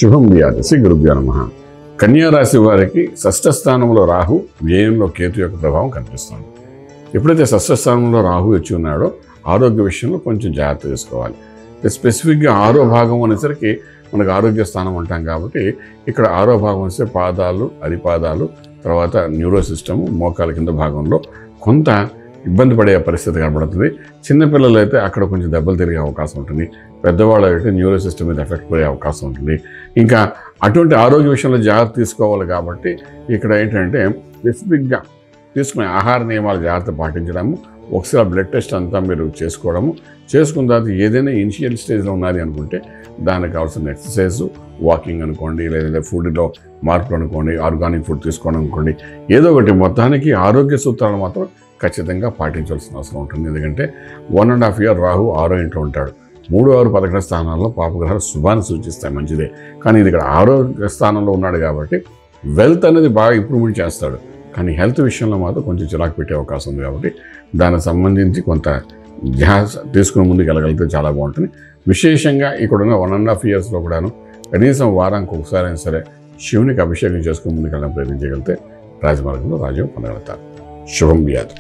శుభం వ్యాధి శ్రీ గురుభ్యో నమః. కన్యా రాశి వారికి షష్ఠ స్థానంలో రాహు, వ్యయంలో కేతు యొక్క ప్రభావం కనిపిస్తుంది. ఎప్పుడైతే షష్ఠ స్థానంలో రాహు వచ్చి ఉన్నాడో ఆరోగ్య విషయంలో కొంచెం జాగ్రత్త తీసుకోవాలి. స్పెసిఫిక్గా 6వ భాగం అనేసరికి మనకు ఆరోగ్య స్థానం అంటాం కాబట్టి ఇక్కడ 6వ భాగం వస్తే పాదాలు, అరిపాదాలు, తర్వాత న్యూరో సిస్టము, మోకాల కింద భాగంలో కొంత ఇబ్బంది పడే పరిస్థితి కనబడుతుంది. చిన్నపిల్లలు అయితే అక్కడ కొంచెం దెబ్బలు తిరిగే అవకాశం ఉంటుంది. పెద్దవాళ్ళు అయితే న్యూరో సిస్టమ్ మీద ఎఫెక్ట్ పడే అవకాశం ఉంటుంది. ఇంకా అటువంటి ఆరోగ్య విషయంలో జాగ్రత్త తీసుకోవాలి కాబట్టి ఇక్కడ ఏంటంటే స్పెసిఫిక్గా తీసుకునే ఆహార నియమాలు జాగ్రత్త పాటించడము, ఒకసారి బ్లడ్ టెస్ట్ అంతా మీరు చేసుకున్న తర్వాత ఏదైనా ఇనిషియల్ స్టేజ్లో ఉన్నది అనుకుంటే దానికి కావాల్సిన ఎక్సర్సైజు, వాకింగ్ అనుకోండి, లేదంటే ఫుడ్లో మార్పులు అనుకోండి, ఆర్గానిక్ ఫుడ్ తీసుకోవడం అనుకోండి, ఏదో ఒకటి మొత్తానికి ఆరోగ్య సూత్రాలు మాత్రం ఖచ్చితంగా పాటించాల్సిన అవసరం ఉంటుంది. ఎందుకంటే 1.5 year రాహు 6వ ఇంట్లో ఉంటాడు. 3, 6, 11 స్థానాల్లో పాపగ్రహాలు శుభాన్ని సూచిస్తాయి, మంచిదే. కానీ ఇది ఇక్కడ 6వ స్థానంలో ఉన్నాడు కాబట్టి వెల్త్ అనేది బాగా ఇంప్రూవ్మెంట్ చేస్తాడు. కానీ హెల్త్ విషయంలో మాత్రం కొంచెం చిరాకు పెట్టే అవకాశం ఉంది. కాబట్టి దానికి సంబంధించి కొంత ధ్యాస తీసుకుని ముందుకు వెళ్ళగలిగితే చాలా బాగుంటుంది. విశేషంగా ఇక్కడున్న 1.5 yearsలో కూడాను కనీసం వారానికి ఒకసారి అయినా సరే శివునికి అభిషేకం చేసుకుని ముందుకు వెళ్ళడం ప్రయత్నం చేయగలిగితే రాజమార్గంలో రాజ్యం పొందగలుగుతారు. శుభం వ్యాధి.